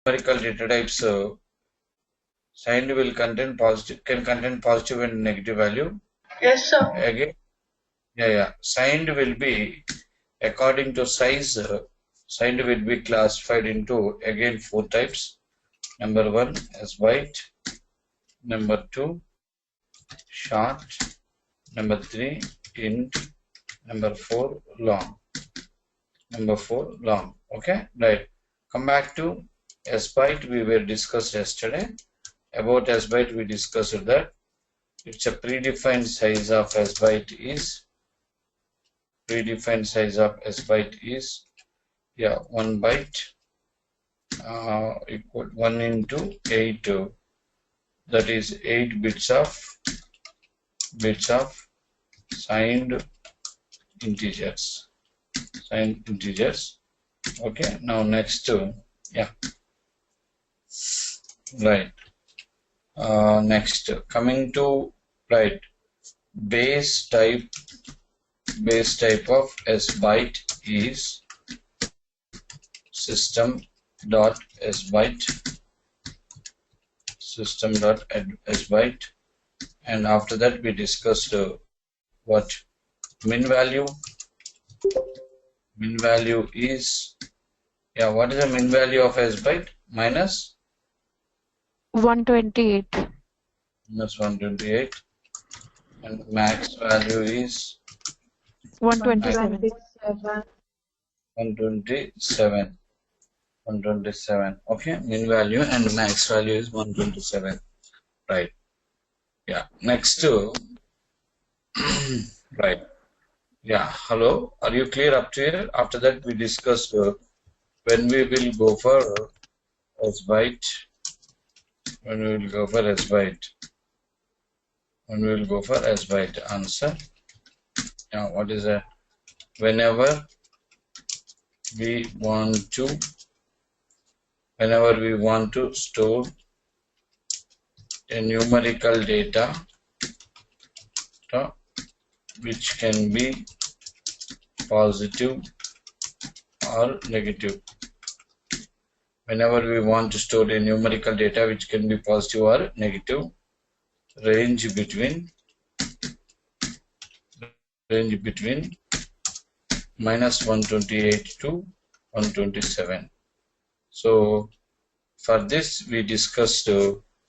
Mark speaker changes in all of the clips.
Speaker 1: numerical data types, signed will contain positive, can contain positive and negative value.
Speaker 2: Yes, sir.
Speaker 1: Again, signed will be according to size. Signed will be classified into again 4 types. Number 1 as byte. Number 2 short. Number 3 int. Number 4 long. Number 4 long. Okay, right. Come back to Sbyte. We were discussed yesterday. About Sbyte, we discussed that it's a predefined size of Sbyte is 1 byte equal 1 into 8. That is 8 bits of signed integers. Okay, now next, right. Next, coming to base type of Sbyte is System.Sbyte, and after that we discussed what MinValue. MinValue is, what is the MinValue of Sbyte? Minus
Speaker 3: 128.
Speaker 1: Minus 128, and max value is
Speaker 3: 127.
Speaker 1: 127. Okay, MinValue and max value is 127. Right. Yeah. Next to right. Yeah. Hello. Are you clear up to here? After that, we discussed when we will go for Sbyte. When we will go for Sbyte. Answer. Now, what is that? Whenever we want to store a numerical data which can be positive or negative. Whenever we want to store a numerical data which can be positive or negative, range between minus 128 to 127. So for this we discussed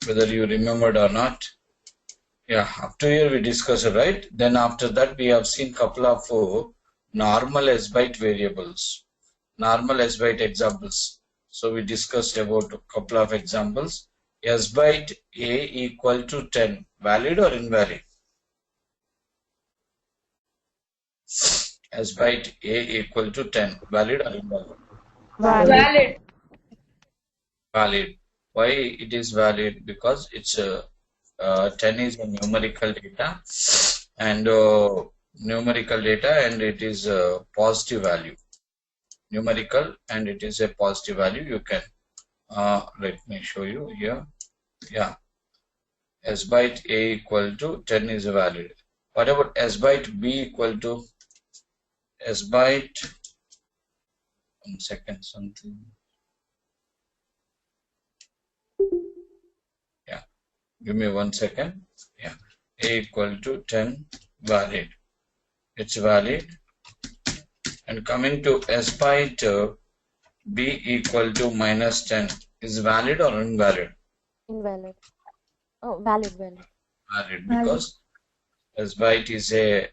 Speaker 1: whether you remembered or not. Yeah, up to here we discussed it, right? Then after that we have seen couple of normal Sbyte variables, normal Sbyte examples. So we discussed about a couple of examples. Sbyte A equal to 10, valid or invalid? Sbyte A equal to 10, valid or invalid?
Speaker 2: Valid.
Speaker 1: Valid. Why it is valid? Because it's 10 is a numerical data, and it is a positive value. Numerical, and it is a positive value. You can let me show you here. Yeah, Sbyte A equal to 10 is valid. What about Sbyte B equal to Sbyte? 1 second, something. Yeah, give me 1 second. Yeah, A equal to 10, valid. It's valid. And coming to Sbyte B equal to minus 10 is valid or invalid?
Speaker 3: Invalid. Oh, valid.
Speaker 1: Valid, because Sbyte is a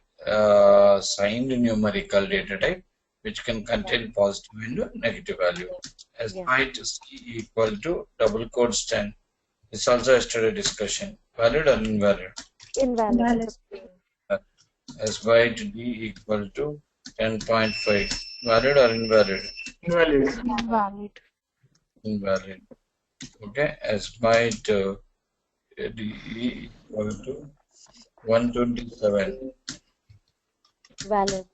Speaker 1: signed numerical data type which can contain positive and negative value. Sbyte C equal to double quotes 10. It's also yesterday discussion. Valid or invalid?
Speaker 3: Invalid.
Speaker 1: Sbyte D equal to 10.5. Valid or invalid? Invalid. Okay. Sbyte D equal to 127.
Speaker 3: Valid.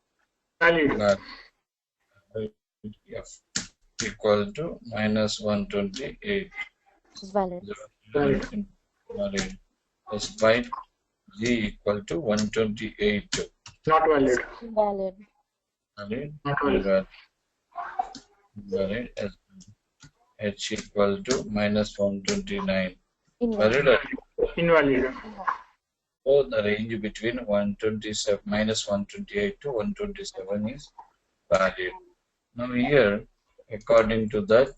Speaker 1: F equal to minus 128.
Speaker 3: Valid.
Speaker 1: Valid. Sbyte G equal to 128.
Speaker 4: Not valid.
Speaker 3: Valid.
Speaker 1: Valid.
Speaker 4: Not valid.
Speaker 1: Valid. h equal to minus 129.
Speaker 3: Invalid.
Speaker 1: Valid.
Speaker 4: Invalid.
Speaker 1: So the range between 127 minus 128 to 127 is valid. Now here, according to that,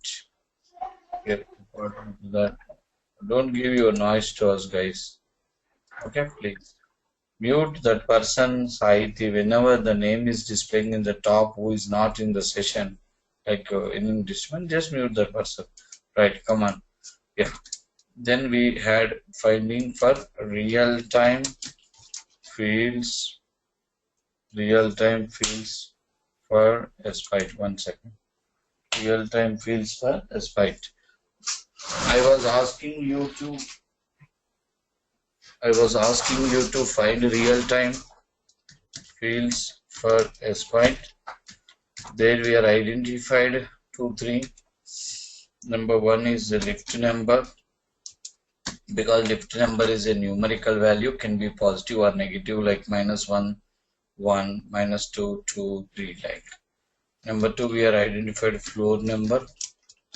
Speaker 1: don't give your noise to us, guys. Okay, please. Mute that person's height whenever the name is displaying in the top who is not in the session, like in this one, just mute that person. Right, come on. Yeah. Then we had finding for real-time fields for Sbyte. 1 second. Real-time fields for Sbyte. I was asking you to find real-time fields for Sbyte. There we are identified 2, 3. Number 1 is the lift number. Because lift number is a numerical value, can be positive or negative, like minus 1, 1, minus 2, 2, 3, like. Number 2, we are identified floor number.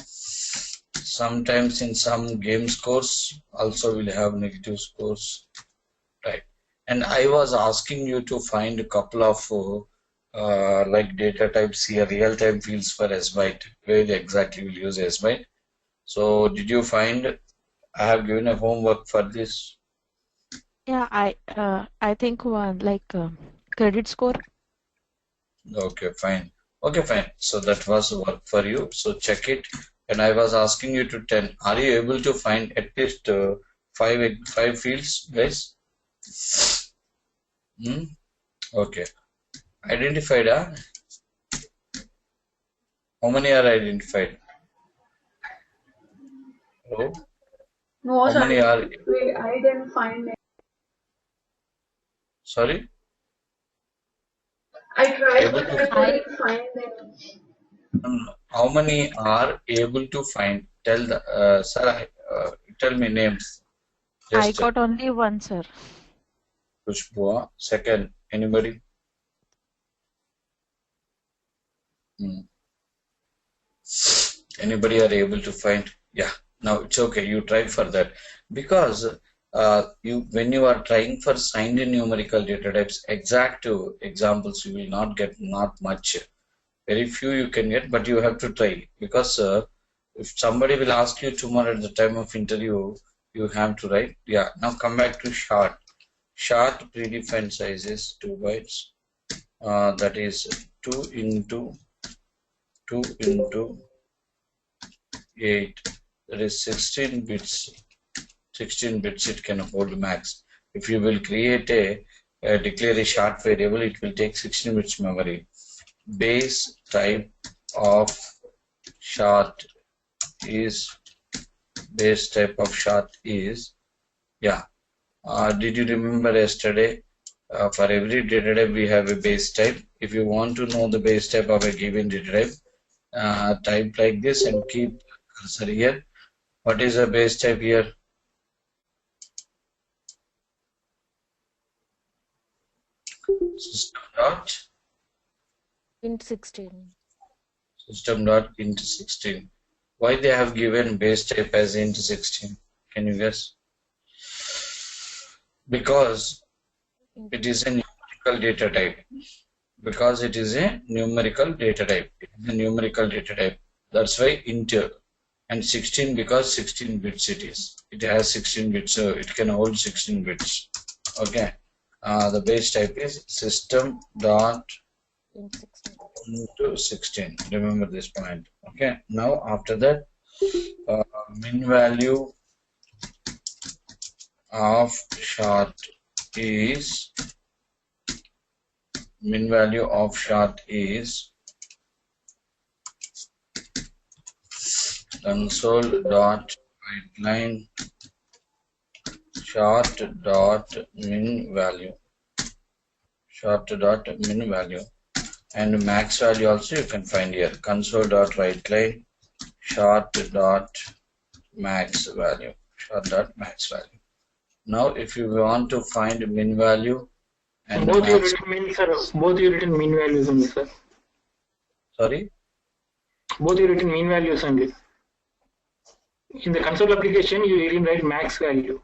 Speaker 1: Sometimes in some game scores also will have negative scores, right? And I was asking you to find a couple of like data types here, real-time fields for Sbyte, where exactly we'll use Sbyte. So did you find? I have given a homework for this.
Speaker 5: Yeah, I think one like credit score.
Speaker 1: Okay, fine. Okay, fine. So that was work for you. So check it. And I was asking you to 10. Are you able to find at least five fields, guys? Okay. Identified, huh? How many are identified? Hello?
Speaker 2: No,
Speaker 1: How
Speaker 2: sir.
Speaker 1: many are?
Speaker 2: Wait, I didn't find it.
Speaker 1: Sorry?
Speaker 2: I tried,
Speaker 1: Able
Speaker 2: but
Speaker 1: to
Speaker 2: I couldn't find them.
Speaker 1: How many are able to find? Tell the sir. Tell me names.
Speaker 5: I
Speaker 1: Just
Speaker 5: got only one, sir.
Speaker 1: Pushpa. Second, anybody? Anybody are able to find? Yeah. Now it's okay. You tried for that because when you are trying for signed numerical data types, exact examples you will not get, not much. Very few you can get, but you have to try because if somebody will ask you tomorrow at the time of interview, you have to write. Yeah. Now come back to short. Short predefined size is 2 bytes. That is 2 into 8. That is 16 bits. 16 bits it can hold max. If you will create declare a short variable, it will take 16 bits memory. Base type of short is yeah. Did you remember yesterday? For every data type we have a base type. If you want to know the base type of a given data type, type like this and keep cursor here. What is the base type here? System dot
Speaker 3: Int 16.
Speaker 1: System dot int 16. Why they have given base type as int 16? Can you guess? Because it is a numerical data type. Because it is a numerical data type. It is a numerical data type. That's why int and 16 because 16 bits it is. It has 16 bits, so it can hold 16 bits. Okay. The base type is system dot
Speaker 3: Int 16.
Speaker 1: into 16. Remember this point. Okay. Now after that, min value of short is console dot writeline short dot min value and max value also you can find here. Console dot writeline short dot max value. Now if you want to find min value and
Speaker 4: both you
Speaker 1: max,
Speaker 4: written min, sir. Both you written min values only, sir.
Speaker 1: sorry,
Speaker 4: Both you written min values only. In the console application, you didn't write max value.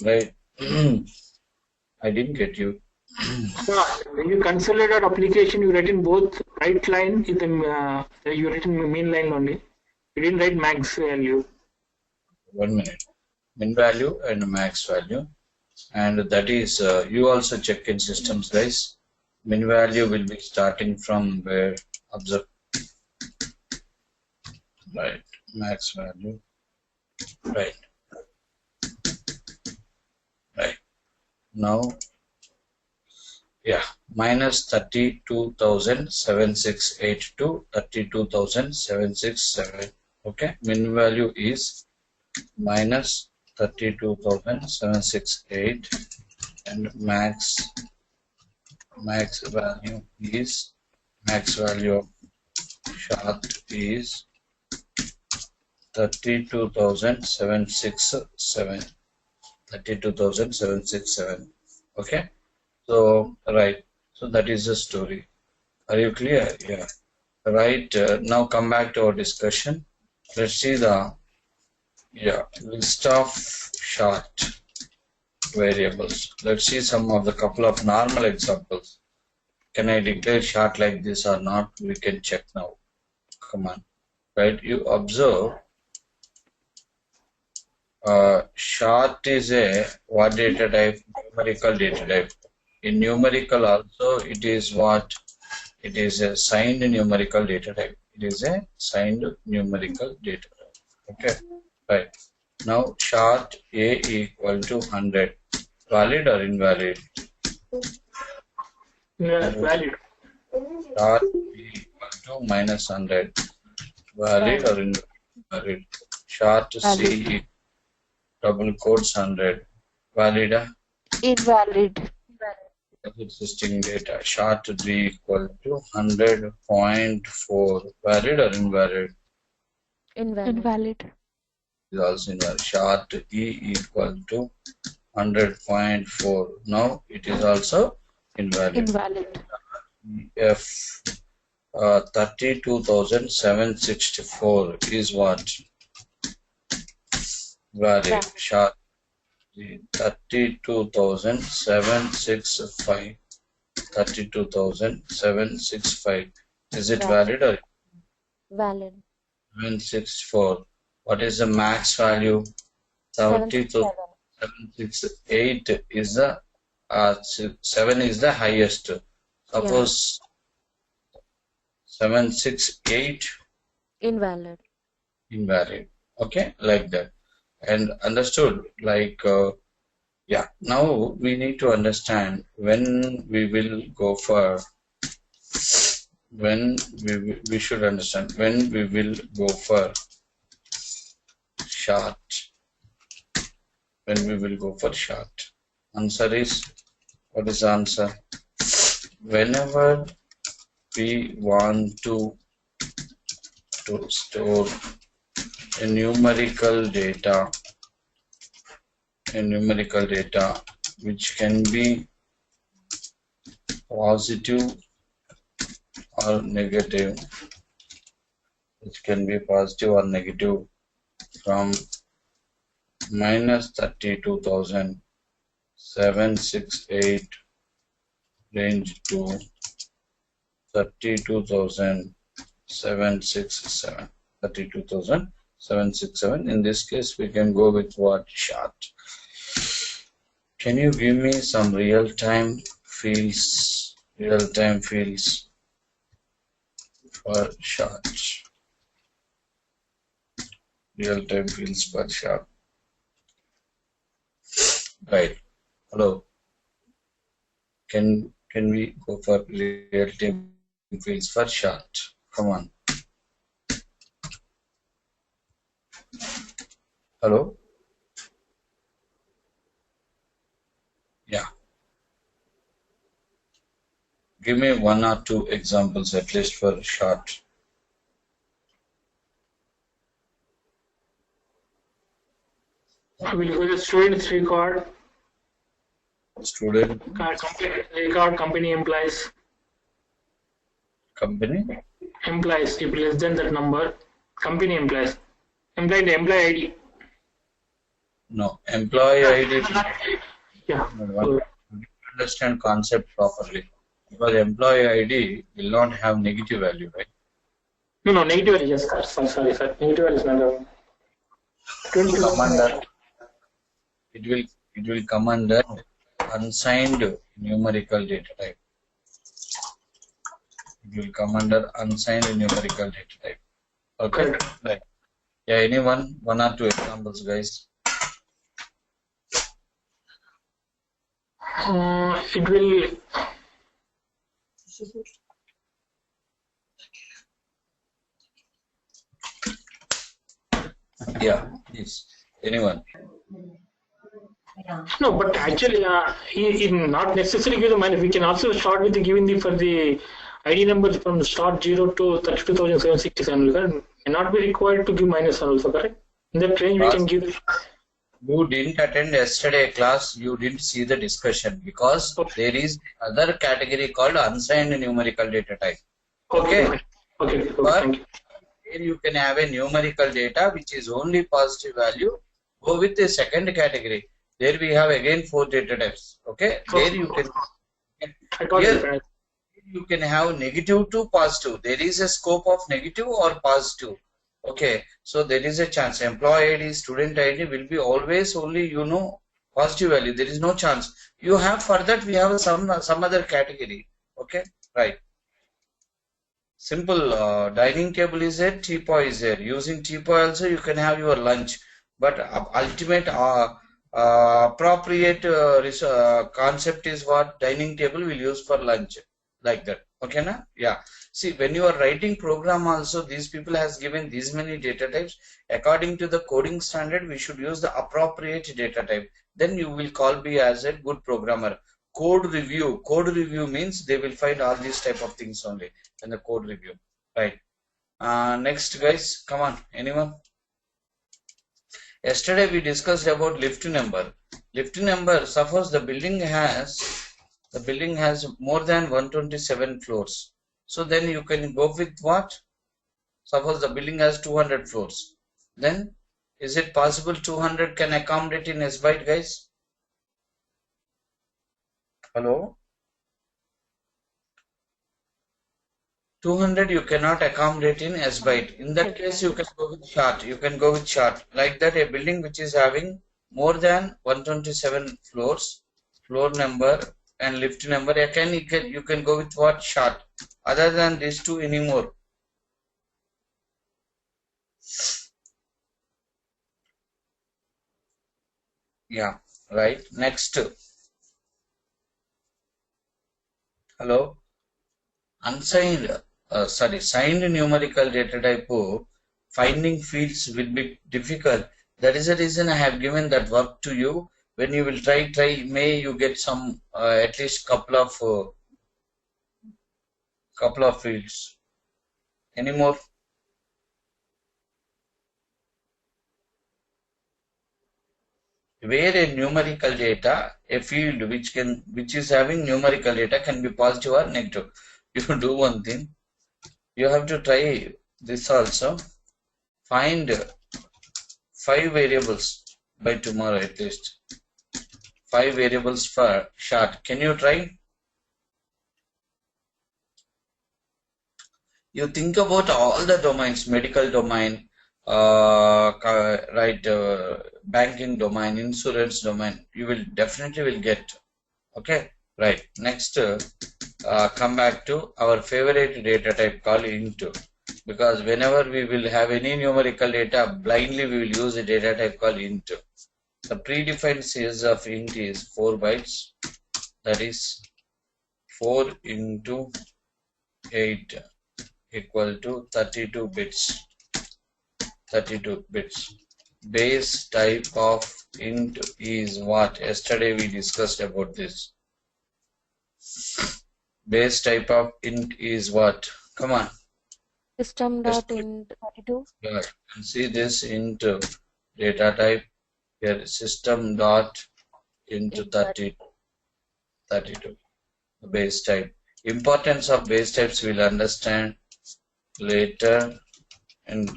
Speaker 1: Right. I didn't get you.
Speaker 4: When you consolidate application, you write in both right line in the you write in main line only. You didn't write max value.
Speaker 1: 1 minute. Min value and max value, and that is you also check in systems, guys. Min value will be starting from where? Observe. Right. Max value. Right. Right. Now. Yeah, minus 32,768 to 32,767. Okay, min value is minus 32,768, and max value is of short is 32,767. 32,767. Okay. So, right. So that is the story. Are you clear? Yeah. Right. Now come back to our discussion. Let's see the list of short variables. Let's see some of the couple of normal examples. Can I declare short like this or not? We can check now. Come on. Right. You observe. Short is a what data type? Numerical data type. In numerical also, it is what? It is a signed numerical data type. It is a signed numerical data type. Okay, right. Now, short A equal to 100. Valid or invalid?
Speaker 4: Valid.
Speaker 1: Short B equal to minus 100. Valid or invalid? Short C double quotes 100. Valid?
Speaker 5: Invalid.
Speaker 1: Existing data. Short D equal to 100.4. Valid or invalid?
Speaker 5: Invalid.
Speaker 1: Is also invalid. Short E equal to 100.4. Now it is also invalid.
Speaker 5: Invalid.
Speaker 1: F 32,764 is what? Valid. Short 32,765. 32,765. Is it valid or
Speaker 3: Valid.
Speaker 1: 764? What is the max value? 72,768 is the 7 is the highest. Suppose 768
Speaker 3: Invalid.
Speaker 1: invalid. Okay, like that. And understood, like yeah. Now we need to understand when we will go for we should understand when we will go for short. When we will go for short. Answer is, what is the answer? Whenever we want to store a numerical data which can be positive or negative, from minus 32,768 range to 32,767. 32,767. In this case, we can go with what? Short. Can you give me some real-time fields? Real-time fields for short. Real-time fields for short. Right. Hello. Can we go for real-time fields for short? Come on. Hello? Yeah. Give me 1 or 2 examples at least for short.
Speaker 4: We'll go to student record.
Speaker 1: Student.
Speaker 4: Record company implies.
Speaker 1: Company.
Speaker 4: Implies if less than that number. Company employees. Employee ID.
Speaker 1: No, employee ID.
Speaker 4: Yeah.
Speaker 1: No, understand concept properly, because employee ID will not have negative value, right?
Speaker 4: No, negative value. Yes, sir. Sorry, sir. Negative value is not.
Speaker 1: Come under, it will come under unsigned numerical data type. It will come under unsigned numerical data type. Okay.
Speaker 4: Correct.
Speaker 1: Right. Yeah. Anyone? One or two examples, guys.
Speaker 4: It will.
Speaker 1: Yeah. Yes. Anyone?
Speaker 4: No, but actually, he not necessarily give the minus. We can also start with giving for the ID numbers from start 0 to 32,767. May not be required to give minus also, correct? In that range, we can give.
Speaker 1: You didn't attend yesterday class. You didn't see the discussion because there is other category called unsigned numerical data type. Okay.
Speaker 4: Okay.
Speaker 1: But
Speaker 4: Thank you.
Speaker 1: here you can have a numerical data which is only positive value. Go with the second category. There we have again 4 data types. Okay. There you can. Here you can have negative to positive. There is a scope of negative or positive. Okay. So there is a chance. Employee ID, student ID will be always only positive value. There is no chance. You have for that we have some other category. Okay. Right. Simple. Dining table is there. Teapot is there. Using teapot also you can have your lunch. But ultimate appropriate concept is what dining table will use for lunch, like that. Okay, na? Yeah. See, when you are writing program also, these people has given these many data types. According to the coding standard, we should use the appropriate data type. Then you will call me as a good programmer. Code review. Code review means they will find all these type of things only in the code review. Right. Next, guys, come on. Anyone? Yesterday we discussed about lift number. Lift number, suppose the building has more than 127 floors. So then you can go with what? Suppose the building has 200 floors. Then is it possible 200 can accommodate in SByte, guys? Hello? 200 you cannot accommodate in SByte. In that case, you can go with chart. You can go with chart. Like that, a building which is having more than 127 floors, floor number and lift number, you can go with what? Chart. Other than these two anymore. Yeah, right. Next. Hello? Unsigned. Signed numerical data type, finding fields will be difficult. That is the reason I have given that work to you. When you will try, may you get some at least couple of fields. Any more? Where a numerical data, a field which is having numerical data can be positive or negative. You do one thing. You have to try this also. Find 5 variables by tomorrow at least. 5 variables for chart. Can you try? You think about all the domains, medical domain, banking domain, insurance domain. You will definitely get. Okay, right. Next, come back to our favorite data type called int. Because whenever we will have any numerical data, blindly we will use a data type called int. The predefined size of int is 4 bytes. That is 4 into 8 equal to 32 bits. 32 bits. Base type of int is what? Yesterday we discussed about this. Base type of int is what? Come on.
Speaker 3: System.int32.
Speaker 1: Yeah, you can see this int data type here. System.int32. Base type. Importance of base types we'll understand later. and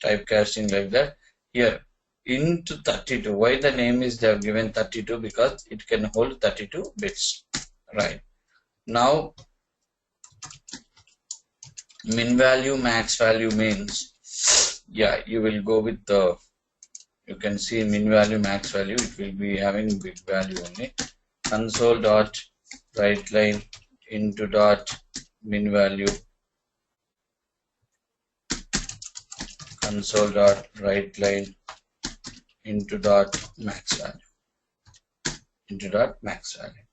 Speaker 1: typecasting like that. Here into 32. Why the name is they have given 32? Because it can hold 32 bits. Right. Now min value max value means, yeah, you will go with the, you can see min value max value, it will be having big value only. Console dot write line into dot min value, console dot write line into dot max value, into dot max value.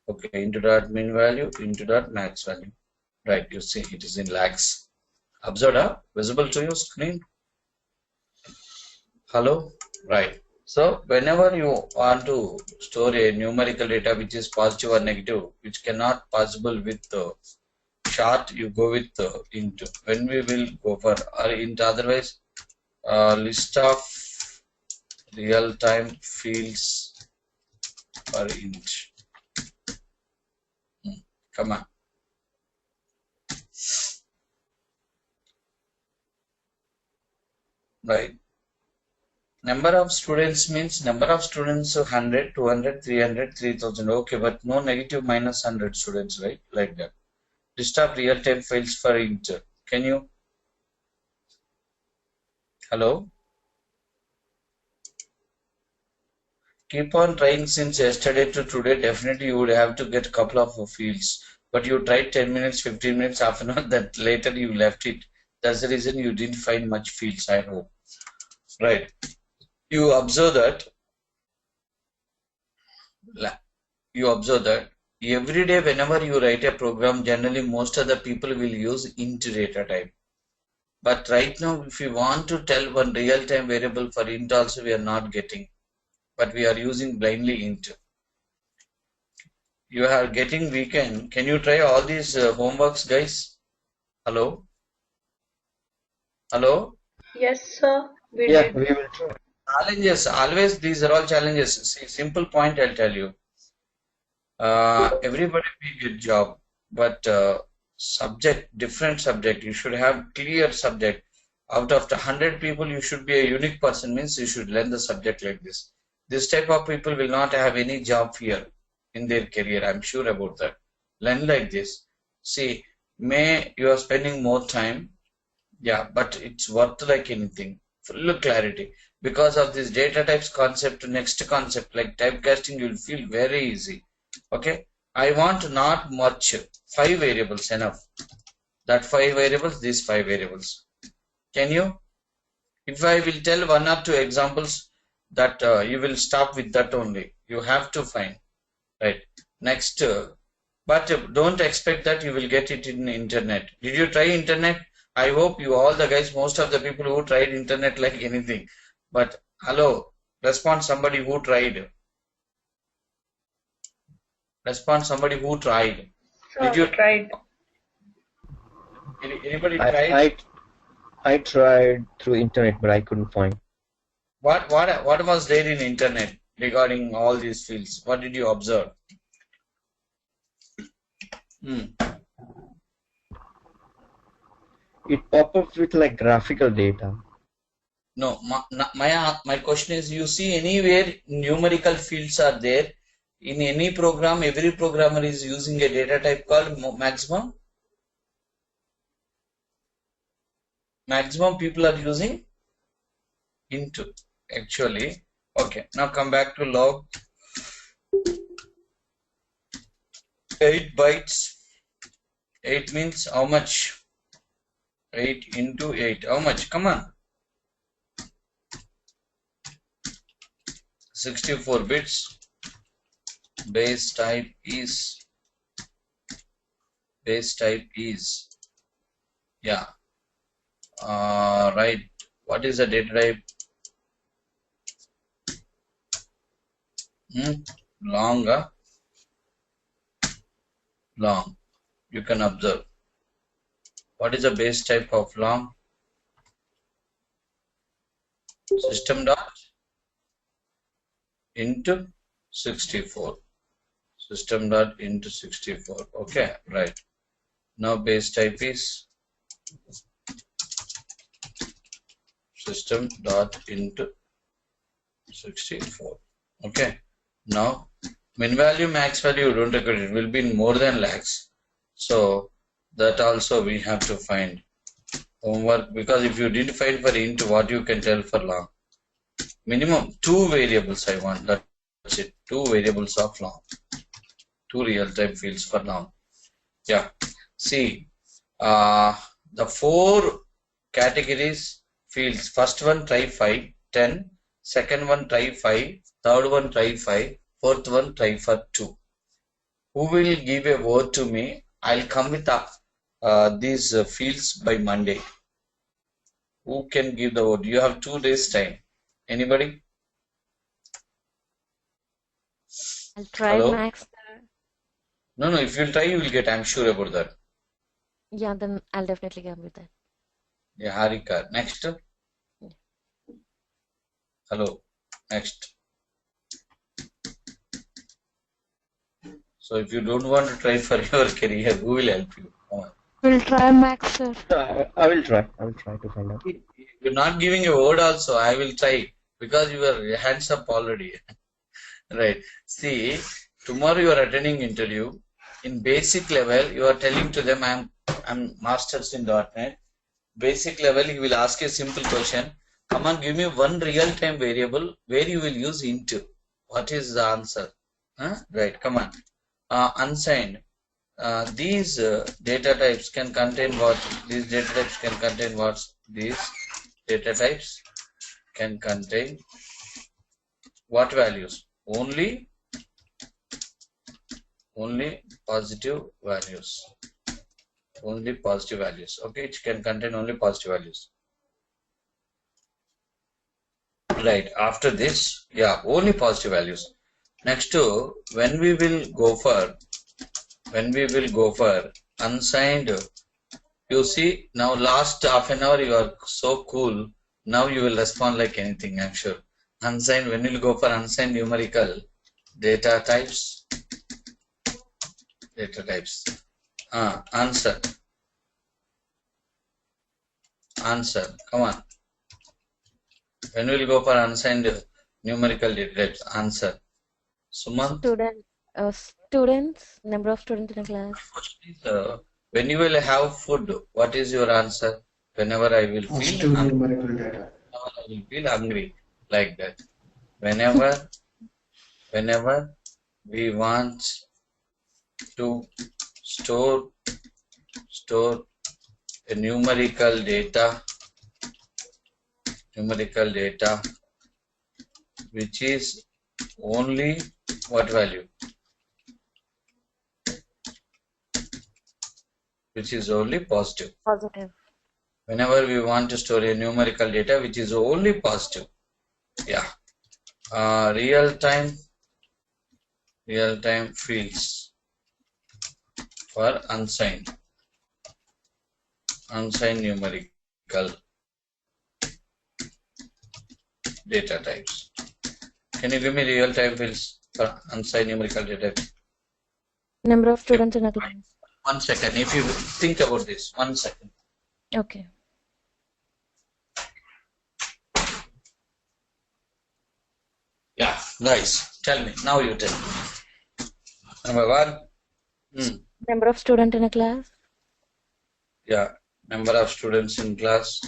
Speaker 1: Okay, into dot min value, into dot max value. Right, you see it is in lakhs. Observed, visible to your screen? Hello? Right. So whenever you want to store a numerical data which is positive or negative, which cannot possible with chart, you go with int. When we will go for int, otherwise list of real-time fields for int. Come on. Right. Number of students means number of students 100, 200, 300, 3000. Okay, but no negative minus 100 students, right? Like that. List of real-time files for int. Can you? Hello? Keep on trying since yesterday to today. Definitely you would have to get a couple of fields. But you tried 10 minutes, 15 minutes, half an hour, that later you left it. That's the reason you didn't find much fields, I hope. Right. You observe that every day whenever you write a program, generally most of the people will use int data type. But right now, if you want to tell one real-time variable for int also, we are not getting. But we are using blindly int. You are getting weekend. Can you try all these homeworks, guys? Hello? Hello?
Speaker 2: Yes, sir. We
Speaker 6: Yeah,
Speaker 2: did.
Speaker 6: we will try.
Speaker 1: Challenges, always these are all challenges. See, simple point I'll tell you. Everybody will get job, but subject, different subject. You should have clear subject. Out of the 100 people, you should be a unique person, means you should learn the subject like this. This type of people will not have any job fear in their career. I'm sure about that. Learn like this. See, may you are spending more time, yeah, but it's worth like anything. Full clarity. Because of this data types concept to next concept like typecasting, you'll feel very easy. Okay, I want not much, 5 variables enough. That 5 variables, these 5 variables. Can you? If I will tell 1 or 2 examples, that you will stop with that only. You have to find. Right. Next, but don't expect that you will get it in internet. Did you try internet? I hope you all the guys, most of the people who tried internet like anything. But hello, respond somebody who tried. Respond somebody who tried.
Speaker 2: Sir,
Speaker 1: Did you
Speaker 2: tried?
Speaker 1: Anybody tried?
Speaker 6: I tried through internet, but I couldn't find.
Speaker 1: What was there in internet regarding all these fields? What did you observe?
Speaker 6: It pop up with like graphical data.
Speaker 1: No, my question is, you see anywhere numerical fields are there? In any program, every programmer is using a data type called maximum. Maximum people are using int actually. Okay, now come back to log. 8 bytes. 8 means how much? 8 into 8. How much? Come on. 64 bits. Base type is, yeah, right. What is the data type? Long, long. You can observe. What is the base type of long? System dot into 64. System dot into 64. Okay, right. Now base type is system.int 64. Okay. Now MinValue, max value, don't record it will be more than lakhs. So that also we have to find homework, because if you didn't find for int, what you can tell for long? Minimum 2 variables I want. That's it. 2 variables of long. 2 real-time fields for long. Yeah. See, the 4 categories fields. First one try 5, 10. Second one try 5. Third one try 5. Fourth one try for 2. Who will give a word to me? I'll come with these fields by Monday. Who can give the word? You have 2 days time. Anybody?
Speaker 3: I'll try
Speaker 1: Hello?
Speaker 3: max.
Speaker 1: No, if you'll try, you will get. I'm sure about that.
Speaker 3: Yeah, then I'll definitely come with that.
Speaker 1: Yeah, Harika. Next. Hello. Next. So if you don't want to try for your career, who will help you? Come on.
Speaker 5: We'll try max, sir.
Speaker 6: I will try. I will try to find out.
Speaker 1: You're not giving a word also. I will try, because your hands up already. Right. See, tomorrow you are attending interview. In basic level, you are telling to them, I'm masters in .NET. Basic level, he will ask a simple question. Come on, give me one real-time variable where you will use int. What is the answer? Right. Come on. Unsigned. These data types can contain what? These data types can contain what? These data types can contain what values? Only positive values. Only positive values. Okay, it can contain only positive values. Right. After this, yeah, only positive values. Next to when we will go for unsigned, you see now last half an hour you are so cool. Now you will respond like anything, I'm sure. Unsigned, when you will go for unsigned numerical data types. Answer. Come on. When we will go for unsigned numerical data types, answer. Sumant?
Speaker 3: Students, number of students in a class.
Speaker 1: When you will have food, what is your answer? Whenever I will feel hungry, like that. Whenever we want to store a numerical data which is only what value? Which is only positive.
Speaker 3: Positive.
Speaker 1: Whenever we want to store a numerical data which is only positive. Yeah. Real-time fields for unsigned numerical data types. Can you give me real-time fields for unsigned numerical data types?
Speaker 3: Number of students in a class.
Speaker 1: 1 second. If you think about this, 1 second.
Speaker 3: Okay.
Speaker 1: Yeah, nice. Tell me. Now you tell me. Number 1.
Speaker 3: Number of students in a class.
Speaker 1: Yeah, number of students in class.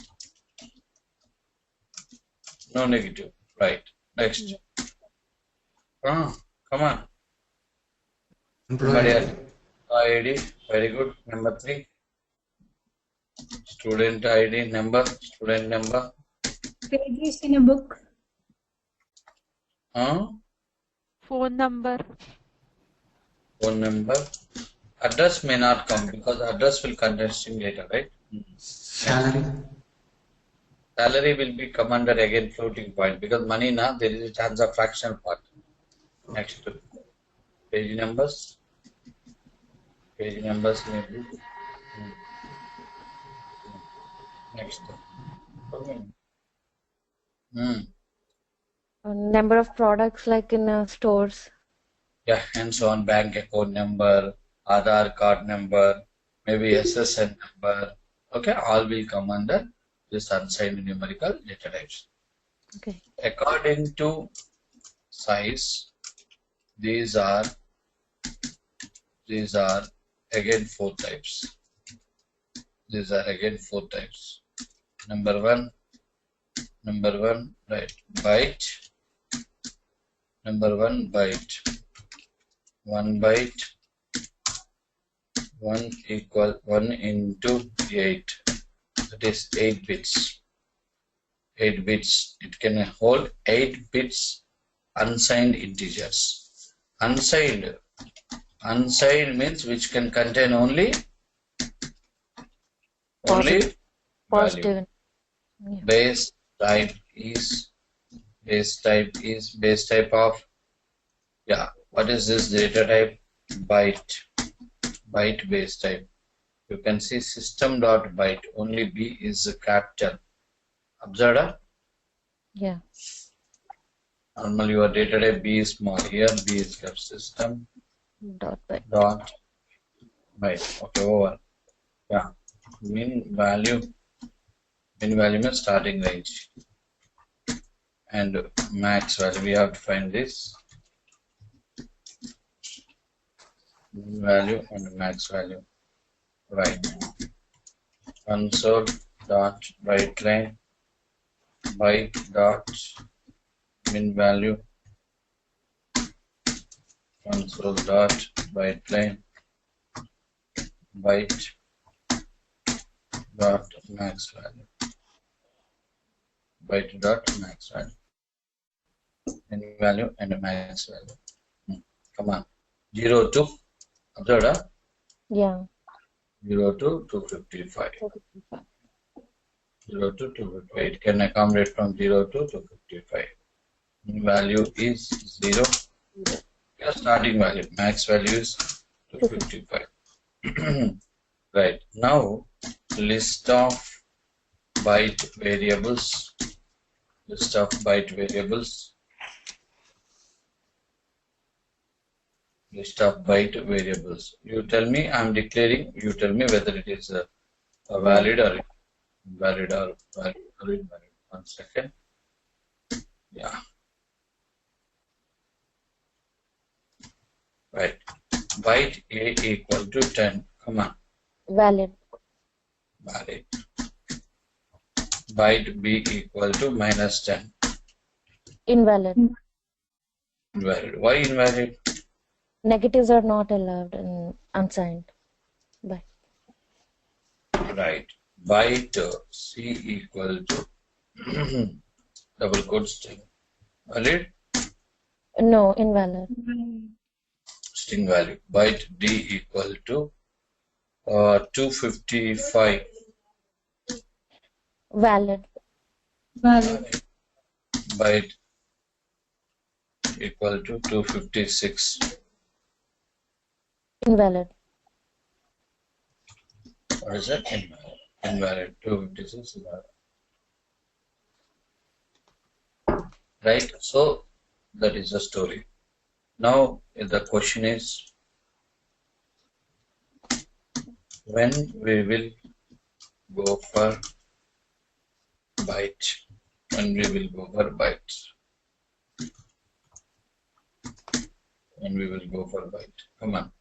Speaker 1: No negative. Right. Next. Come on. Somebody else. ID. Very good. Number 3. Student ID number. Student number.
Speaker 2: Pages in a book.
Speaker 5: Phone number.
Speaker 1: Phone number. Address may not come because address will contain string later, right?
Speaker 7: Salary.
Speaker 1: Salary will be come under again floating point because money now there is a chance of fractional part. Next. Page numbers. Page numbers may be. Next.
Speaker 3: Number of products like in stores.
Speaker 1: Yeah, and so on. Bank account number, Aadhaar card number, maybe SSN number. Okay, all will come under this unsigned numerical data types.
Speaker 3: Okay.
Speaker 1: According to size, these are again four types. These are again four types. Number one, right, byte. Number one, byte. 1 byte, 1 equal 1 into 8. That is 8 bits. 8 bits. It can hold 8 bits unsigned integers. Unsigned means which can contain only value.
Speaker 3: Positive. Yeah.
Speaker 1: Base type of, yeah, what is this data type? Byte base type. You can see System.Byte, only B is a capital. Observed?
Speaker 3: Yeah.
Speaker 1: Normally your data type B is small. Here B is kept. System.Byte. Okay, over. Yeah. MinValue means starting range. And max value, we have to find this. Value and max value. Right. Console dot write line byte dot min value. Console dot write line byte dot max value. Byte dot max value. Min value and max value. Come on. 0 to observed?
Speaker 3: Yeah.
Speaker 1: 0 to 255.
Speaker 3: 255.
Speaker 1: 0 to 255. It can accommodate from 0 to 255. Value is 0. Your starting value. Max value is 255. Right. Now, list of byte variables. List of byte variables. List of byte variables. You tell me, I am declaring, you tell me whether it is a valid or invalid or invalid. 1 second. Yeah. Right. Byte A equal to 10. Come on.
Speaker 3: Valid.
Speaker 1: Valid. Byte B equal to minus 10.
Speaker 3: Invalid.
Speaker 1: Invalid. Why invalid?
Speaker 3: Negatives are not allowed in unsigned. Byte.
Speaker 1: Right. Byte C equal to double quote string. Valid?
Speaker 3: No, invalid.
Speaker 1: String value. Byte D equal to 255.
Speaker 3: Valid.
Speaker 2: Valid.
Speaker 1: Byte equal to 256.
Speaker 3: Invalid.
Speaker 1: What is that? Invalid. Invalid. 256 invalid. Right. So that is the story. Now the question is, when we will go for byte? When we will go for bytes? When we will go for byte? Come on.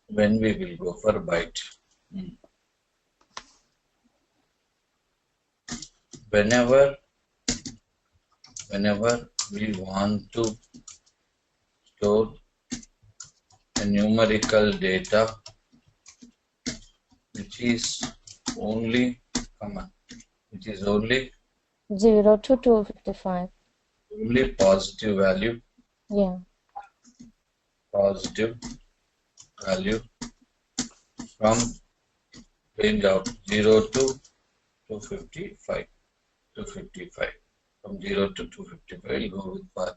Speaker 1: When we will go for byte? Whenever we want to store a numerical data which is only, which is only
Speaker 3: 0 to 255.
Speaker 1: only positive value.
Speaker 3: Yeah.
Speaker 1: Positive value from range of 0 to 255. 255. From 0 to 255, we'll go with for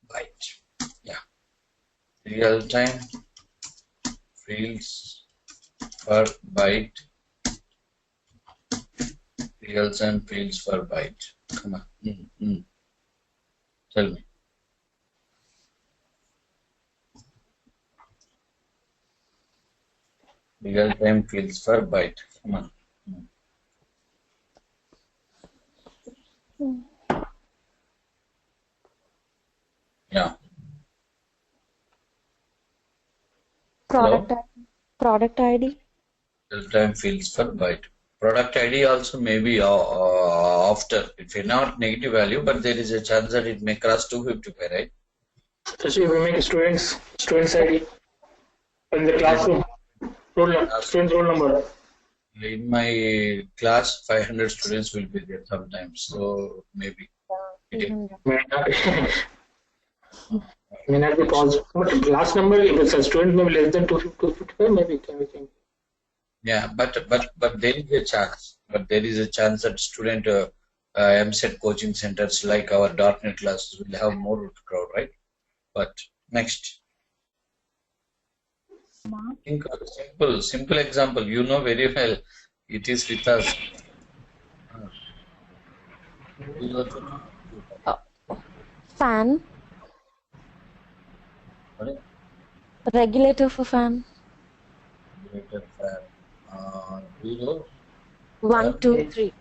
Speaker 1: byte. Yeah. Real time fields for byte. Real time fields for byte. Come on. Tell me. Real time fields for byte. Come on. Yeah.
Speaker 3: Product
Speaker 1: Hello?
Speaker 3: product ID.
Speaker 1: Real time fields for byte. Product ID also maybe after. If you're not negative value, but there is a chance that it may cross 255, right?
Speaker 4: Especially we make students ID in the classroom. Student's roll number.
Speaker 1: In my class, 500 students will be there sometimes. So maybe.
Speaker 4: May not, may not be possible. But class number, if it's a student maybe less than 255, maybe can we think.
Speaker 1: Yeah, but there is a chance. But there is a chance that student MSET coaching centers like our .NET classes will have more crowd, right? But next, think of a simple example. You know very well. It is with us.
Speaker 3: Fan.
Speaker 1: Sorry?
Speaker 3: Regulator for fan.
Speaker 1: Regulator fan. 0,
Speaker 3: 1, 2, 3.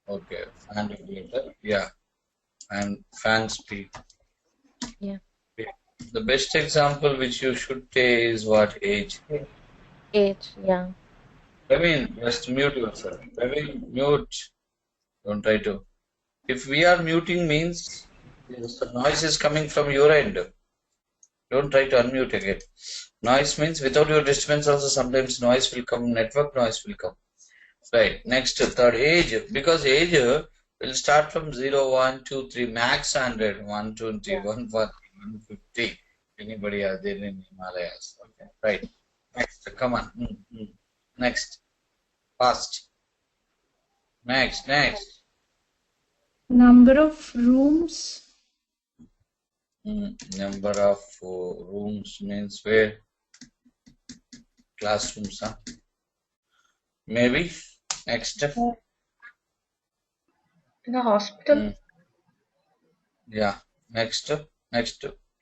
Speaker 1: okay, fan regulator. Yeah, and fan speed.
Speaker 3: Yeah.
Speaker 1: The best example which you should take is what? Age.
Speaker 3: Age. Yeah.
Speaker 1: I mean, just mute yourself. I mean, mute. Don't try to. If we are muting means the noise is coming from your end. Don't try to unmute again. Noise means without your disturbance also sometimes noise will come, network noise will come. Right. Next, third, age. Because age will start from 0, 1, 2, 3, max 100, 120, 140, 150. Anybody are there in Himalayas? Okay. Right. Next, come on. Next. Fast. Next.
Speaker 2: Number of rooms.
Speaker 1: Number of rooms means where? Classrooms, huh? Maybe. Next.
Speaker 7: In the hospital.
Speaker 1: Yeah. Next.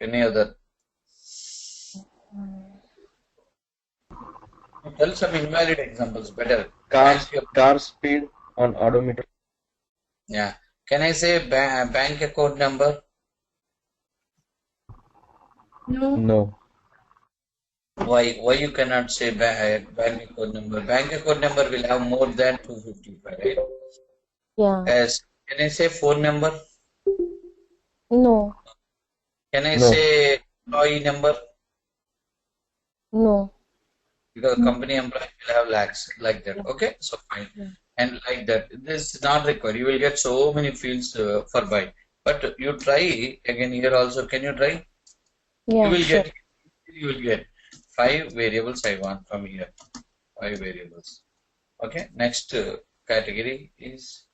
Speaker 1: Any other? Tell some invalid examples better.
Speaker 6: Car speed on odometer.
Speaker 1: Yeah. Can I say bank account number?
Speaker 6: No.
Speaker 1: Why you cannot say bank account number? Bank account number will have more than 255, right?
Speaker 3: Yeah.
Speaker 1: Can I say phone number?
Speaker 3: No.
Speaker 1: Can I say employee number?
Speaker 3: No.
Speaker 1: Because company employee will have lakhs like that. Okay, so fine. And like that, this is not required. You will get so many fields for byte. But you try again here also. Can you try?
Speaker 3: Yeah.
Speaker 1: You will get 5 variables I want from here. 5 variables. Okay. Next category is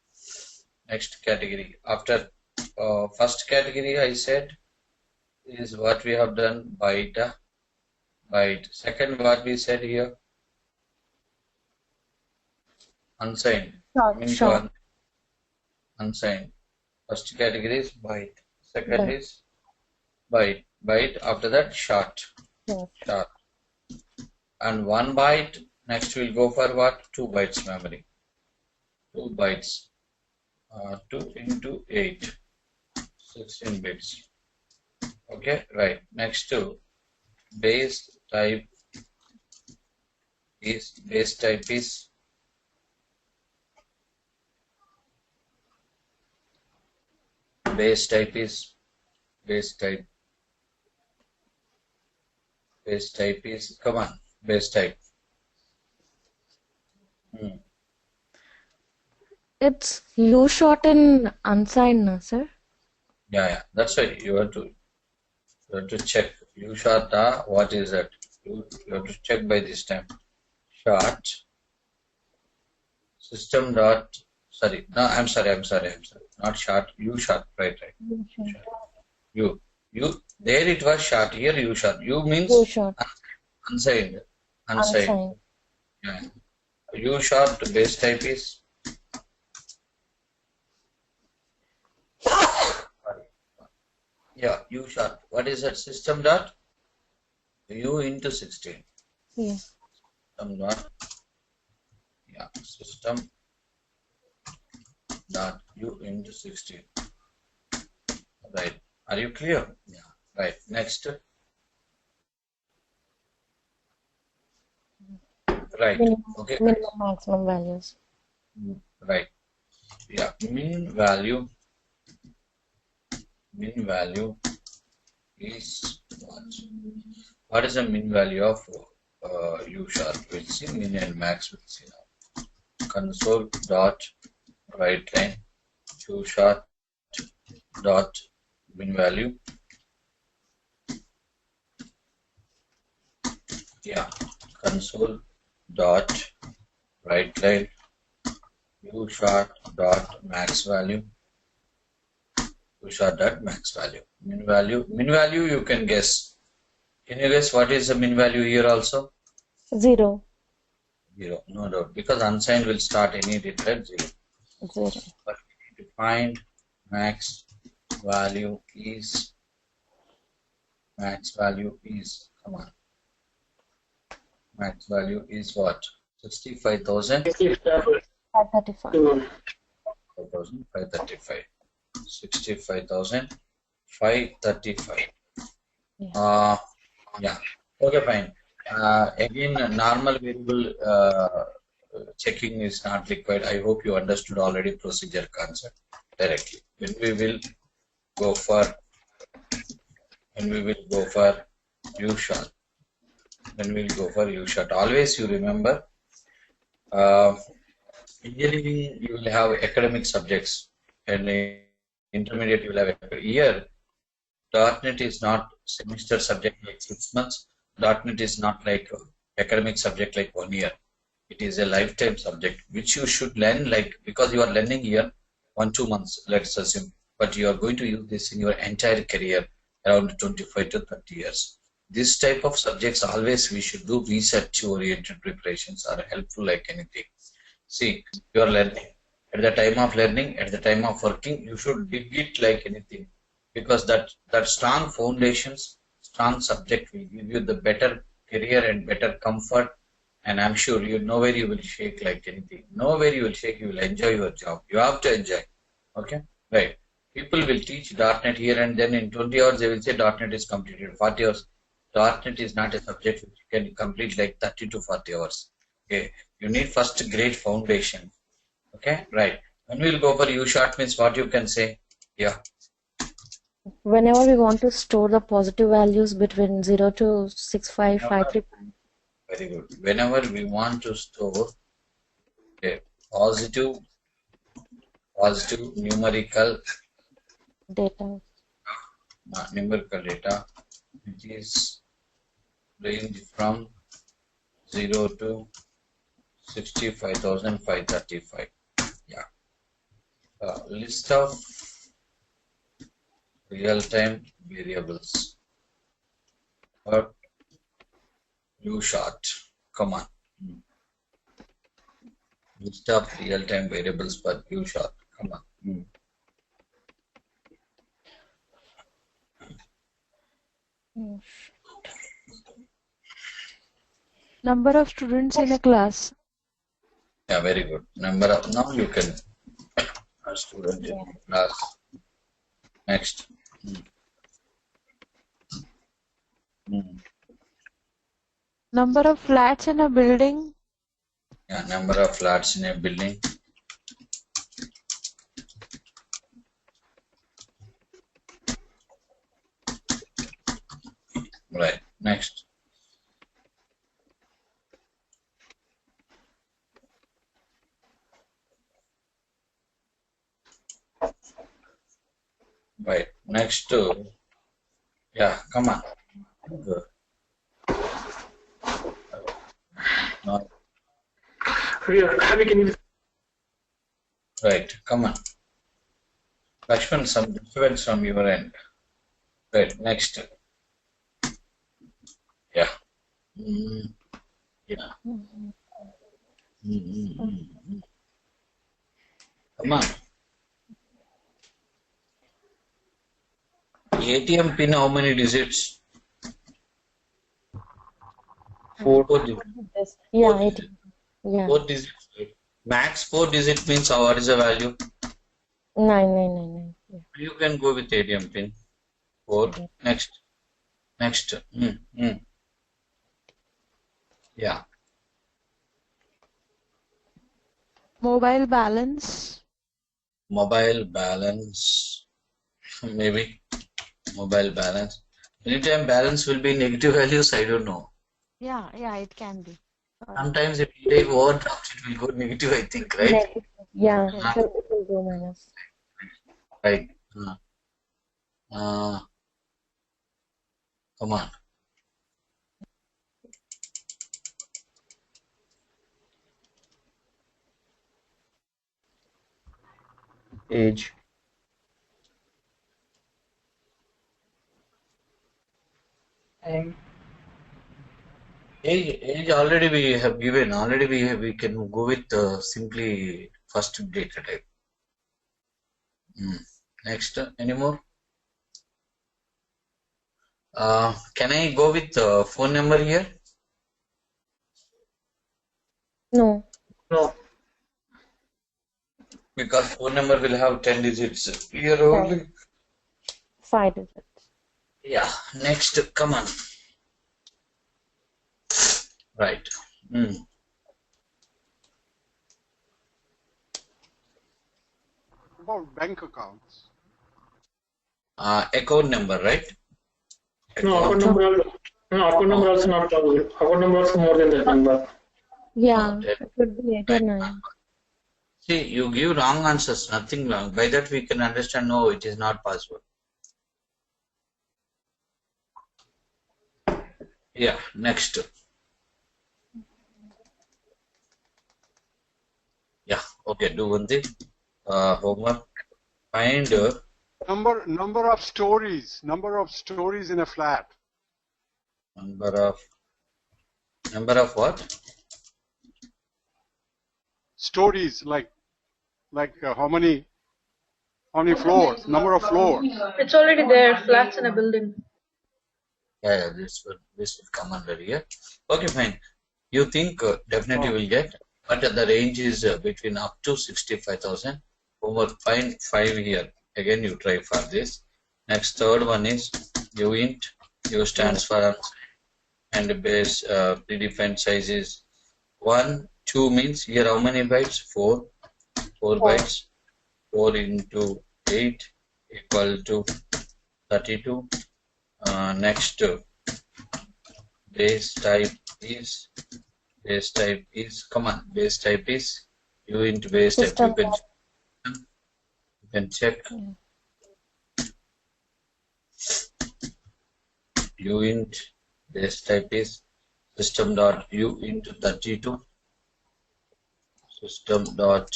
Speaker 1: after first category I said is what we have done byte. Second, what we said here, unsigned.
Speaker 3: Short.
Speaker 1: Unsigned. First category is byte. Second is byte. After that, short. And 1 byte. Next, we'll go for what? 2 bytes memory. 2 bytes. 2 into 8. 16 bits. Okay, right. Next to base type is base type come on, base type.
Speaker 3: It's U short and unsigned, no, sir?
Speaker 1: Yeah, that's right. You have to check. U short, what is that? You have to check by this time. Short. System dot. Sorry. No, I'm sorry. Not short. U short. Right. U. There it was short. Here U short. U means
Speaker 3: U short.
Speaker 1: Unsigned. Yeah. U short base type is. Yeah, U short. What is that? System dot? U into 16.
Speaker 3: Yeah.
Speaker 1: System dot U into 16. Right. Are you clear? Yeah. Right. Next. Right. Okay.
Speaker 3: Minimum, maximum values.
Speaker 1: Right. Yeah. Min value is what? What is the min value of U sharp? We'll see. Min and max. We'll see now. Console dot write line U sharp dot min value. Yeah. Console dot write line U sharp dot max value. U sharp dot max value. Min value you can guess. Can you guess what is the min value here also?
Speaker 3: 0.
Speaker 1: 0, no doubt, because unsigned will start any date at 0.
Speaker 3: 0.
Speaker 1: But we need to find max value is, come on. Max value is what? 65,000?
Speaker 3: 535.
Speaker 1: 535. 65,535.
Speaker 3: Yeah.
Speaker 1: Yeah. Okay, fine. Again, normal variable checking is not required. I hope you understood already procedure concept directly. When we will go for U sharp. Always you remember, engineering you will have academic subjects, and intermediate you will have here. .NET is not semester subject like 6 months. .NET is not like academic subject like 1 year. It is a lifetime subject which you should learn, like, because you are learning here 1-2 months, let's assume, but you are going to use this in your entire career around 25 to 30 years. This type of subjects always we should do research oriented preparations are helpful like anything. See, you are learning. At the time of learning, at the time of working, you should dig it like anything. Because that strong foundations, strong subject will give you the better career and better comfort, and I'm sure nowhere you will shake like anything. Nowhere you will shake, you will enjoy your job. You have to enjoy. Okay? Right. People will teach .NET here and then in 20 hours they will say .NET is completed. 40 hours. .NET is not a subject which you can complete like 30 to 40 hours. Okay. You need first great foundation. Okay? Right. When we will go for U sharp means what you can say? Yeah.
Speaker 3: Whenever we want to store the positive values between 0 to 65535.
Speaker 1: Very good. Whenever we want to store a positive numerical
Speaker 3: Data.
Speaker 1: Which is range from 0 to 65,535. Yeah. List of real-time variables or U sharp. Come on. List of real-time variables for U sharp. Come on.
Speaker 5: Number of students in a class.
Speaker 1: Yeah, very good. Number of, now you can student in class. Next.
Speaker 5: Number of flats in a building.
Speaker 1: Yeah, number of flats in a building. Right. Next. Right. Next to, yeah, come on. Good. No. Right, come on. Lakshman, some disturbance from your end. Right, next. Yeah. Yeah. Come on. ATM pin, how many digits?
Speaker 6: Four.
Speaker 1: 4 digits.
Speaker 3: Yeah,
Speaker 1: 4
Speaker 3: it.
Speaker 1: digits.
Speaker 3: Yeah.
Speaker 1: 4 digits. Max 4 digit means what is the value?
Speaker 3: 9999. Yeah.
Speaker 1: You can go with ATM pin. 4.
Speaker 3: Okay.
Speaker 1: Next. Next. Yeah.
Speaker 5: Mobile balance.
Speaker 1: Mobile balance. Maybe. Mobile balance. Anytime balance will be negative values, I don't know.
Speaker 5: Yeah, it can be.
Speaker 1: Sometimes if you take overdraft, it will go negative, I think, right?
Speaker 3: Negative. Yeah,
Speaker 5: Yes.
Speaker 3: so it will go minus.
Speaker 1: Right. Come on.
Speaker 6: Age.
Speaker 1: Age already we have given. Already we can go with simply first data type. Next, any more? Can I go with phone number here?
Speaker 3: No.
Speaker 4: No.
Speaker 1: Because phone number will have 10 digits. Here only.
Speaker 3: 5 digits.
Speaker 1: Yeah. Next, come on. Right.
Speaker 7: About bank accounts.
Speaker 1: Account number, right?
Speaker 4: No, account number also not possible. Account number also more than that number.
Speaker 3: Yeah,
Speaker 1: Okay.
Speaker 3: it would be 8 or 9.
Speaker 1: See, you give wrong answers, nothing wrong. By that we can understand, no, it is not possible. Yeah, next. Yeah, okay, do one thing. Homework. Find
Speaker 7: Number of stories. Number of stories in a flat.
Speaker 1: number of what?
Speaker 7: Stories like how many floors? Number of floors.
Speaker 2: It's already there, flats in a building.
Speaker 1: Yeah, this will come under here. Okay, fine. You think definitely will get, but the range is between up to 65,000. Homework, find 5 here. Again, you try for this. Next, third one is uint. U stands for and base predefined size is 1. 2 means here how many bytes? 4. 4 bytes. 4 into 8 equal to 32. Next, base type is come on, base type is uint base type.
Speaker 3: System.
Speaker 1: You can check. Uint base type is system.u into 32. System dot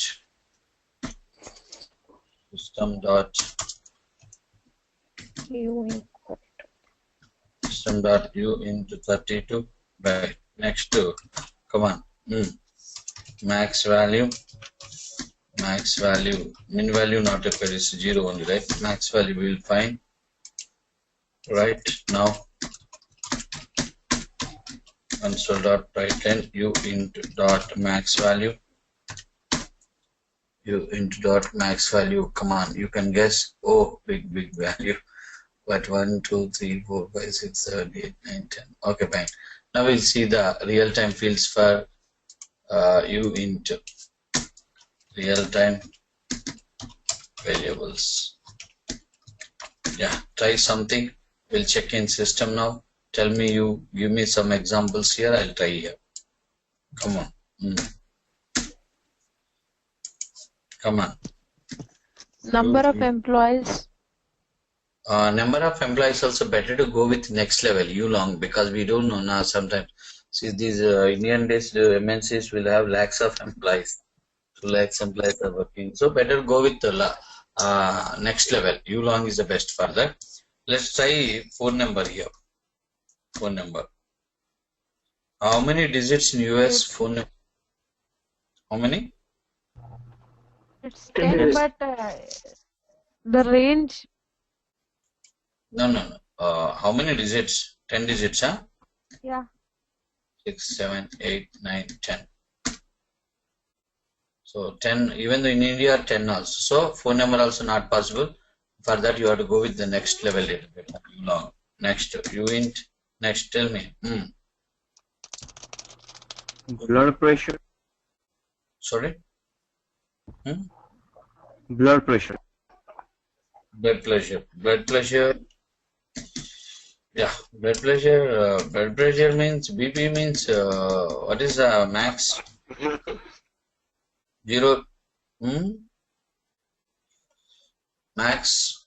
Speaker 1: u into 32. Right. Next, come on. Max value. Min value not required, is 0 only, right? Max value we will find. Right now, console.python u into dot max value. U into dot max value. Come on, you can guess. Oh, big value. But 1, 2, 3, 4, 5, 6, 7, 8, 9, 10. Okay, fine. Now we'll see the real-time fields for u into real-time variables. Yeah, try something. We'll check in system now. Tell me, you give me some examples here. I'll try here. Come on. Come on.
Speaker 5: Number of employees.
Speaker 1: Number of employees also better to go with next level u long, because we don't know now sometimes. See, these Indian based MNCs will have lakhs of employees. 2 lakhs employees are working. So better go with the next level. U long is the best for that. Let's try phone number here. Phone number. How many digits in US phone number? How many?
Speaker 5: It's 10, but the range.
Speaker 1: No. How many digits? 10 digits, huh?
Speaker 5: Yeah.
Speaker 1: 6, 7, 8, 9, 10. So 10, even though in India 10 also. So phone number also not possible. For that you have to go with the next level data. Long. Next, uint. Next, tell me.
Speaker 6: Blood pressure.
Speaker 1: Sorry?
Speaker 6: Blood pressure.
Speaker 1: Blood pressure. Blood pressure. Yeah, blood pressure. Blood pressure means BP means what is the max? 0. Max.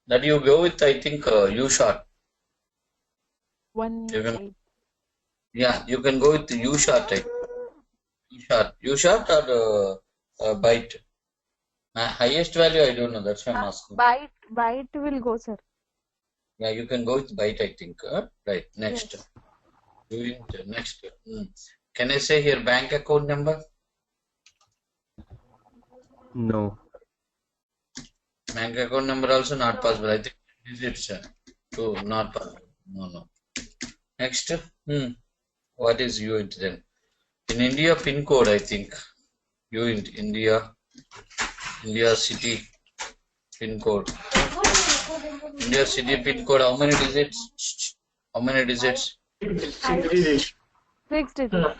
Speaker 1: That you go with, I think, U shot.
Speaker 5: 188.
Speaker 1: Yeah, you can go with the U shot type. U shot or byte. Highest value I don't know. That's why I'm asking.
Speaker 5: Byte will go, sir.
Speaker 1: Yeah, you can go with byte, I think. Right. Next.
Speaker 5: Yes.
Speaker 1: Next. Can I say here bank account number?
Speaker 6: No.
Speaker 1: Bank account number also not possible. I think digits. Not possible. No. Next. What is uint then? In India, pin code, I think. Uint India city pin code. India city pin code. How many digits? How many digits?
Speaker 4: 6 digits.
Speaker 5: 6 digits.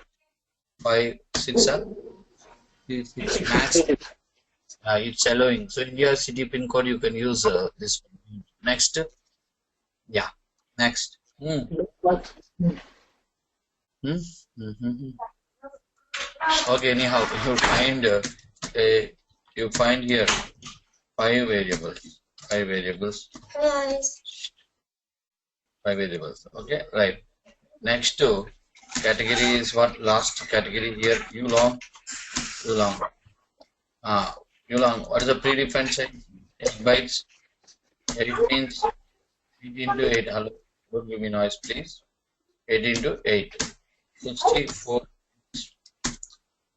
Speaker 1: 5, 6, 6 max. It's allowing. So India city pin code you can use this. Next. Yeah. Next. Okay. Anyhow, you find here 5 variables. 5 variables. 5 variables. Okay. Right. Next to category is what? Last category here. U-long. U-long. What is the predefined size? 8 bytes. 8 means 8 into 8. Hello. Don't give me noise, please. 8 into 8. 64.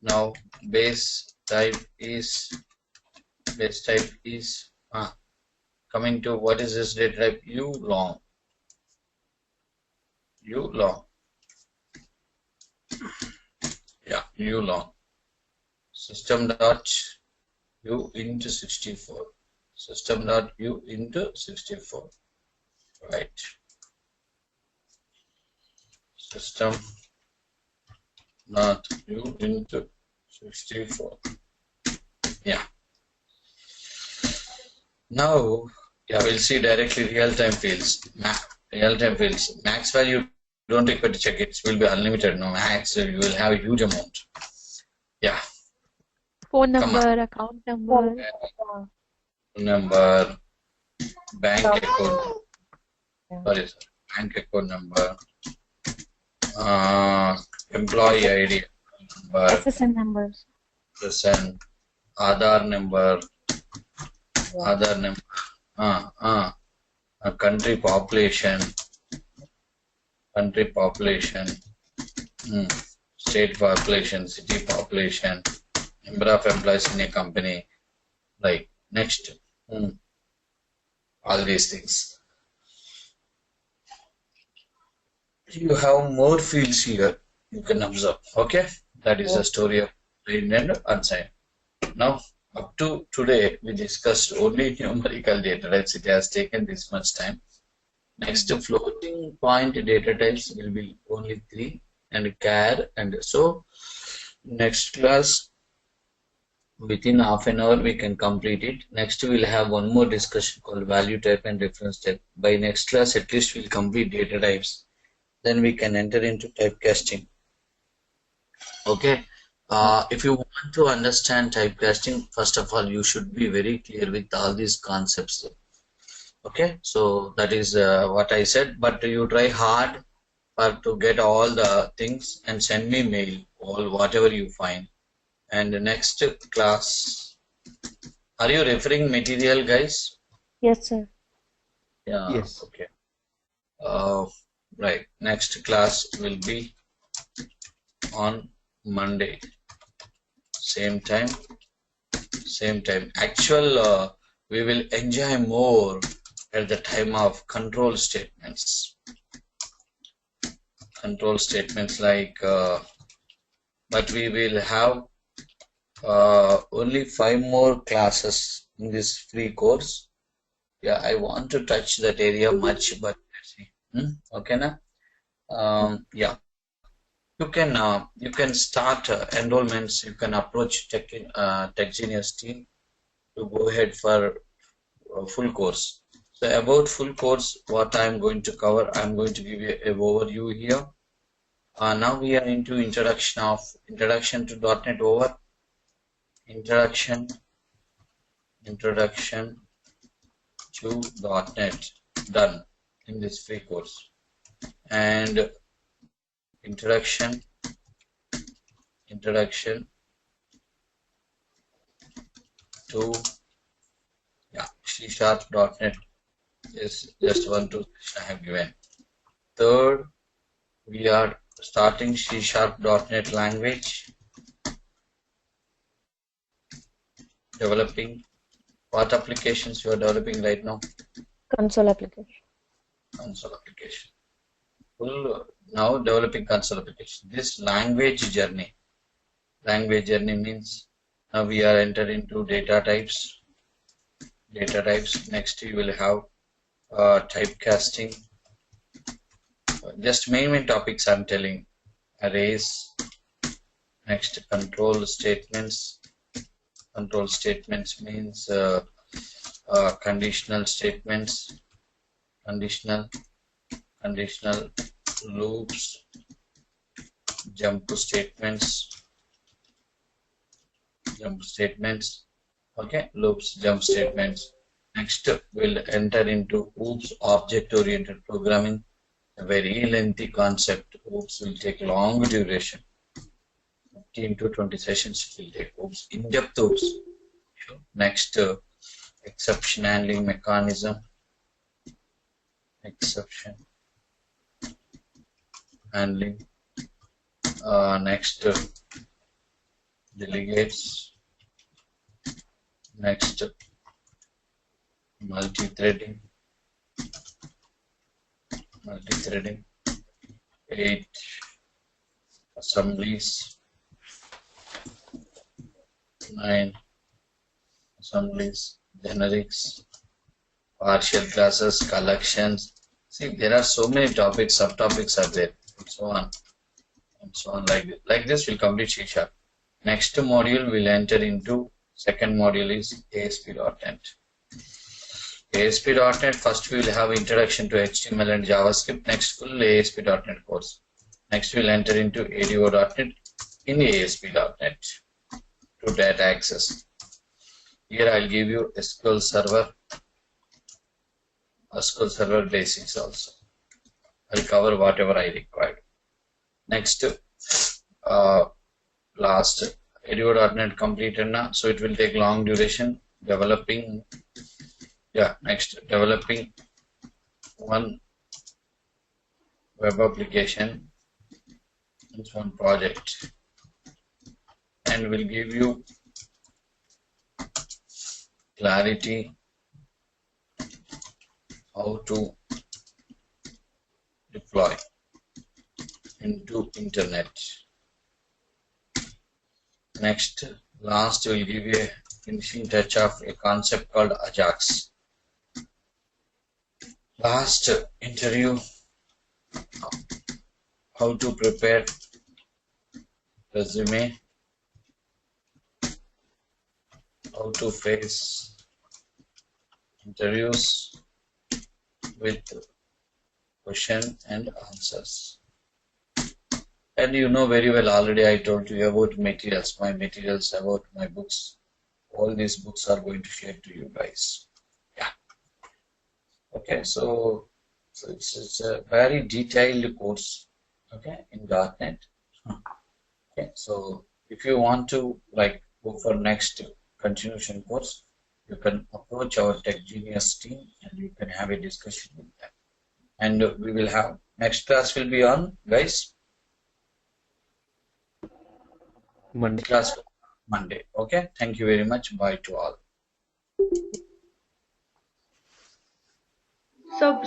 Speaker 1: Now base type is coming to what is this data type? U-long. Yeah, U-long. System.u into 64. System.u into 64. Right. System.u into 64. Yeah. Now, we'll see directly real-time fields. Real-time fields. Max value, don't require to check it. It will be unlimited. No max, you will have a huge amount. Yeah.
Speaker 5: Phone number, account number.
Speaker 1: Number, bank account. Sorry, sir. Bank account number. Employee ID number.
Speaker 3: SSN numbers.
Speaker 1: SSN. Aadhaar number. Country population. State population, city population, number of employees in a company. Right. Next. All these things. You have more fields here. You can observe. Okay. That is the story of signed and unsigned. Now, up to today, we discussed only numerical data types. It has taken this much time. Next, floating point data types will be only 3 and char. And so, next class, within half an hour, we can complete it. Next, we'll have one more discussion called value type and reference type. By next class, at least we'll complete data types. Then we can enter into typecasting. Okay. If you want to understand typecasting, first of all, you should be very clear with all these concepts. Okay, so that is what I said. But you try hard to get all the things and send me mail, all whatever you find. And the next class, are you referring material, guys?
Speaker 3: Yes, sir.
Speaker 1: Yeah.
Speaker 6: Yes.
Speaker 1: Okay. Right. Next class will be on Monday. Same time. Actual, we will enjoy more at the time of control statements. control statements like, but we will have only 5 more classes in this free course. Yeah, I want to touch that area much, but let's see. Okay, na? Yeah, you can start enrollments. You can approach TekZenius team to go ahead for full course. So about full course, what I'm going to cover, I'm going to give you an overview here. Now we are into introduction to .NET over. Introduction to .NET done in this free course, and introduction to C#.NET is just one to I have given. Third, we are starting C#.NET language, developing. What applications you are developing right now?
Speaker 3: Console application.
Speaker 1: Console application. Now developing console application. This language journey means now we are entering into data types. Next you will have typecasting. Just main topics I'm telling. Arrays. Next, control statements. Control statements means conditional statements, conditional loops, jump statements. Okay, loops, jump statements. Next, we'll enter into OOPS, object-oriented programming. A very lengthy concept. OOPS will take long duration. 15 to 20 sessions will take OOPS, in-depth OOPS. Next, exception handling mechanism. Exception handling. Next, delegates. Next, multithreading. 8, assemblies. 9, assemblies, generics, partial classes, collections. See, there are so many topics, subtopics are there, and so on, like this will complete C#. Next module will enter into, second module is ASP.NET. ASP.NET, first we will have introduction to HTML and JavaScript. Next, full ASP.NET course. Next, we will enter into ADO.NET in ASP.NET to data access. Here I'll give you SQL Server basics also. I'll cover whatever I required. Next, last ADO.NET completed now, so it will take long duration. Developing, next developing one web application. It's one project, and will give you clarity how to deploy into internet. Next, last will give you a finishing touch of a concept called Ajax. Last interview, how to prepare resume, how to face interviews with question and answers. And you know very well, already I told you about materials, my materials, about my books. All these books are going to share to you guys. Yeah. Okay, so it's a very detailed course, okay, in .NET. Okay, so if you want to go for next continuation course, you can approach our TekZenius team and you can have a discussion with them. And we will have, next class will be on, guys?
Speaker 6: Monday.
Speaker 1: Class Monday. Okay, thank you very much. Bye to all.
Speaker 2: So